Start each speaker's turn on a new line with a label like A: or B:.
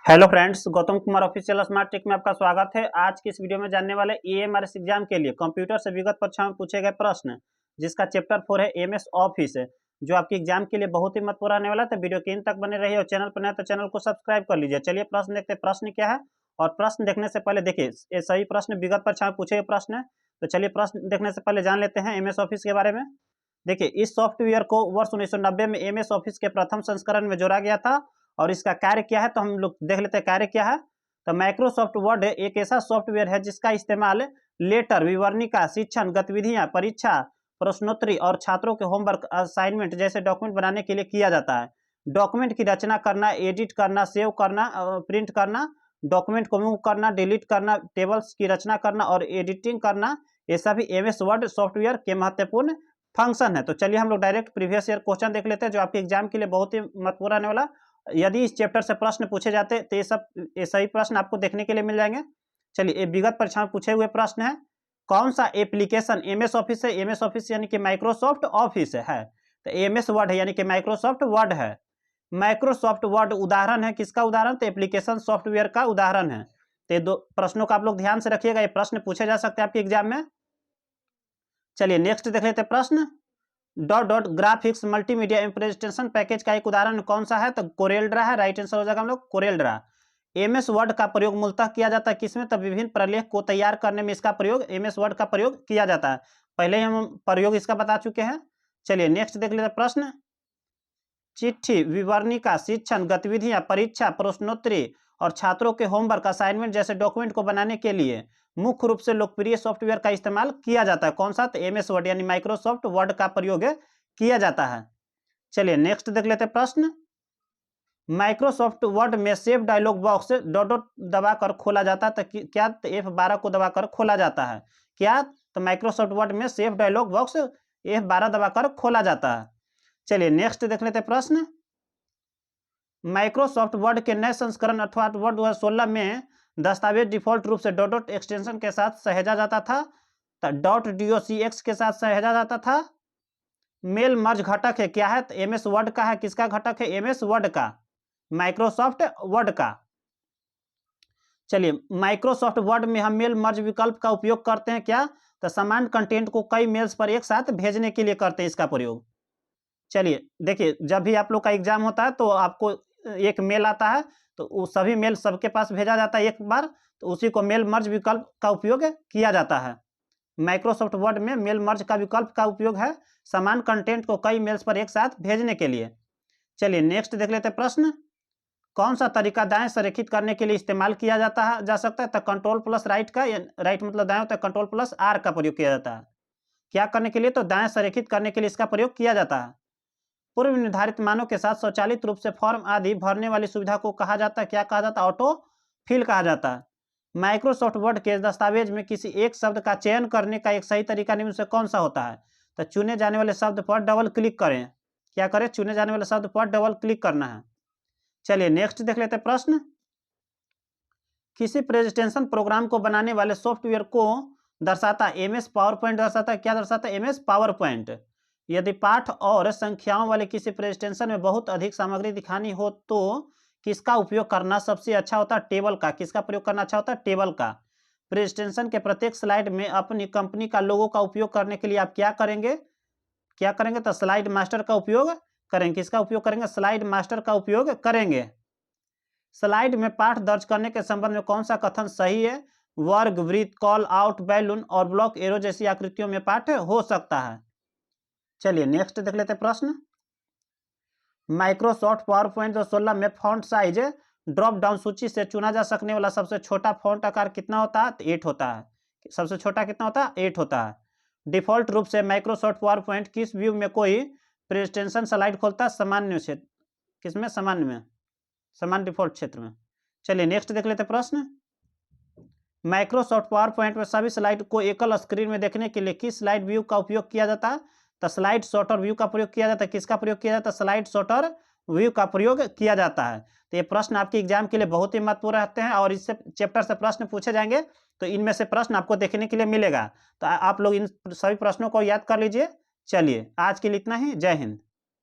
A: Hello friends, Gautam Kumar official smart tech में आपका स्वागत है। आज की इस वीडियो में जानने वाले EMRS एग्जाम के लिए कंप्यूटर से विगत परीक्षा में पूछे गए प्रश्न, जिसका चैप्टर 4 है MS ऑफिस है, जो आपके एग्जाम के लिए बहुत ही महत्वपूर्ण रहने वाला है। तो वीडियो के अंत तक बने रहिए और चैनल पर नए तो चैनल को सब्सक्राइब कर लीजिए। चलिए प्रश्न देखते हैं, प्रश्न क्या है। और प्रश्न देखने से पहले देखिए, ये सभी प्रश्न विगत परीक्षा में पूछे गए प्रश्न है। तो चलिए प्रश्न देखने से पहले जान लेते हैं MS ऑफिस के बारे में। देखिए, इस सॉफ्टवेयर को वर्ष 1990 में MS ऑफिस के प्रथम संस्करण में जोड़ा गया था। और इसका कार्य क्या है, तो हम लोग देख लेते हैं कार्य क्या है। तो माइक्रोसॉफ्ट वर्ड एक ऐसा सॉफ्टवेयर है जिसका इस्तेमाल लेटर, विवरणिका, शिक्षण गतिविधियां, परीक्षा, प्रश्नोत्तरी और छात्रों के होमवर्क असाइनमेंट जैसे डॉक्यूमेंट बनाने के लिए किया जाता है। डॉक्यूमेंट की रचना करना, एडिट करना, सेव करना, प्रिंट करना, डॉक्यूमेंट को मूव करना, डिलीट करना, टेबल्स की रचना करना और एडिटिंग करना, ये सभी MS वर्ड सॉफ्टवेयर के महत्वपूर्ण फंक्शन है। तो चलिए हम लोग डायरेक्ट प्रीवियस ईयर क्वेश्चन देख लेते हैं, जो आपके एग्जाम के लिए बहुत ही महत्वपूर्ण रहने वाला। यदि इस चैप्टर से प्रश्न पूछे जाते तो ये सही प्रश्न आपको देखने के लिए मिल जाएंगे। चलिए, विगत परीक्षा में पूछे हुए प्रश्न है, कौन सा एप्लीकेशन MS ऑफिस है। MS ऑफिस यानी कि माइक्रोसॉफ्ट ऑफिस है। तो MS वर्ड है यानी कि माइक्रोसॉफ्ट वर्ड है। माइक्रोसॉफ्ट वर्ड उदाहरण है, किसका उदाहरण, तो एप्लीकेशन सॉफ्टवेयर का उदाहरण है। तो ये दो प्रश्नों का आप लोग ध्यान से रखिएगा, ये प्रश्न पूछे जा सकते हैं आपके एग्जाम में। चलिए नेक्स्ट देख लेते हैं प्रश्न। Dot dot graphics multimedia presentation package का एक उदाहरण कौन सा है, तो कोरेलड्रा है। राइट आंसर हो जाएगा हम लोग कोरेलड्रा। MS वर्ड का प्रयोग मूलतः किया जाता है किसमें, तो विभिन्न प्रलेख को तैयार करने में इसका प्रयोग, MS वर्ड का प्रयोग किया जाता है। पहले ही हम प्रयोग इसका बता चुके हैं। चलिए नेक्स्ट देख लेते हैं प्रश्न। चिट्ठी, विवरणिका, शिक्षण गतिविधियां, परीक्षा, प्रश्नोत्तरी और छात्रों के होमवर्क असाइनमेंट जैसे डॉक्यूमेंट को बनाने के लिए मुख्य रूप से लोकप्रिय सॉफ्टवेयर का इस्तेमाल किया जाता है। कौन सा, तो MS वर्ड यानी माइक्रोसॉफ्ट वर्ड का प्रयोग किया जाता है। चलिए नेक्स्ट देख लेते हैं प्रश्न। माइक्रोसॉफ्ट वर्ड में save dialog box dot dot दबाकर खोला जाता है, तो क्या, तो F12 को दबाकर खोला जाता है। क्या, तो माइक्रोसॉफ्ट वर्ड में सेव डायलॉग बॉक्स F12 दबाकर खोला जाता है। चलिए नेक्स्ट देख लेते हैं प्रश्न। माइक्रोसॉफ्ट वर्ड के नए संस्करण अर्थात वर्ड 2016 में दस्तावेज डिफॉल्ट रूप से डॉट डॉट एक्सटेंशन के साथ सहेजा जाता था, तो .docx के साथ सहेजा जाता था। मेल मर्ज घटक है, क्या है, तो MS वर्ड का है। किसका घटक है, MS वर्ड का, माइक्रोसॉफ्ट वर्ड का। चलिए, माइक्रोसॉफ्ट वर्ड में हम मेल मर्ज विकल्प का उपयोग करते हैं, क्या, तो समान कंटेंट को कई मेल्स पर एक साथ भेजने के लिए करते हैं इसका प्रयोग। चलिए देखिए, जब भी आप लोग का एग्जाम होता है तो आपको एक मेल आता है, तो वो सभी मेल सबके पास भेजा जाता है एक बार, तो उसी को मेल मर्ज विकल्प का उपयोग किया जाता है। माइक्रोसॉफ्ट वर्ड में मेल मर्ज का विकल्प का उपयोग है समान कंटेंट को कई मेल्स पर एक साथ भेजने के लिए। चलिए नेक्स्ट देख लेते हैं प्रश्न। कौन सा तरीका दाएं संरेखित करने के लिए इस्तेमाल किया जा सकता है, तो कंट्रोल प्लस राइट का, राइट मतलब दाएं होता है, कंट्रोल प्लस R का प्रयोग किया जाता है। क्या करने के लिए, तो दाएं संरेखित करने के लिए इसका प्रयोग किया जाता है। पूर्व निर्धारित मानों के साथ स्वचालित रूप से फॉर्म आदि भरने वाली सुविधा को कहा जाता है, क्या कहा जाता है, ऑटो फिल कहा जाता है। माइक्रोसॉफ्ट वर्ड के दस्तावेज में किसी एक शब्द का चयन करने का एक सही तरीका निम्न से कौन सा होता है, तो चुने जाने वाले शब्द पर डबल क्लिक करें। क्या करें, चुने जाने वाले शब्द पर डबल क्लिक करना है। चलिए नेक्स्ट देख लेते हैं प्रश्न। किसी प्रेजेंटेशन प्रोग्राम को बनाने वाले सॉफ्टवेयर को दर्शाता है MS पावर पॉइंट दर्शाता है, क्या दर्शाता है, MS पावर पॉइंट। यदि पाठ और संख्याओं वाले किसी प्रेजेंटेशन में बहुत अधिक सामग्री दिखानी हो तो किसका उपयोग करना सबसे अच्छा होता है, टेबल का। किसका प्रयोग करना अच्छा होता है, टेबल का। प्रेजेंटेशन के प्रत्येक स्लाइड में अपनी कंपनी का लोगो का उपयोग करने के लिए आप क्या करेंगे, तो स्लाइड मास्टर का उपयोग करेंगे। किसका उपयोग करेंगे, स्लाइड मास्टर का उपयोग करेंगे। स्लाइड में पाठ दर्ज करने के संबंध में कौन सा कथन सही है, वर्ग, वृत्त, कॉल आउट, बैलून और ब्लॉक एरो जैसी आकृतियों में पाठ हो सकता है। चलिए नेक्स्ट देख लेते हैं प्रश्न। माइक्रोसॉफ्ट पावर पॉइंट 2016 में फॉन्ट साइज ड्रॉप डाउन सूची से चुना जा सकने वाला सबसे छोटा फॉन्ट आकार कितना होता है, तो 8 होता है। सबसे छोटा कितना होता है, 8 होता है। डिफॉल्ट रूप से माइक्रोसॉफ्ट पावर पॉइंट किस व्यू में कोई प्रेजेंटेशन स्लाइड खोलता है, सामान्य क्षेत्र, किसमें, सामान्य में, समान डिफॉल्ट क्षेत्र में। चलिए नेक्स्ट देख लेते हैं प्रश्न। माइक्रोसॉफ्ट पावर पॉइंट में सभी स्लाइड को एकल स्क्रीन में देखने के लिए किस स्लाइड व्यू का उपयोग किया जाता है, तो स्लाइड सॉर्टर व्यू का प्रयोग किया जाता है। किसका प्रयोग किया जाता है, स्लाइड सॉर्टर व्यू का प्रयोग किया जाता है। तो ये प्रश्न आपके एग्जाम के लिए बहुत ही महत्वपूर्ण रहते हैं और इससे चैप्टर से प्रश्न पूछे जाएंगे, तो इनमें से प्रश्न आपको देखने के लिए मिलेगा। तो आप लोग इन सभी प्रश्नों को याद कर लीजिए। चलिए आज के लिए इतना ही, जय हिंद।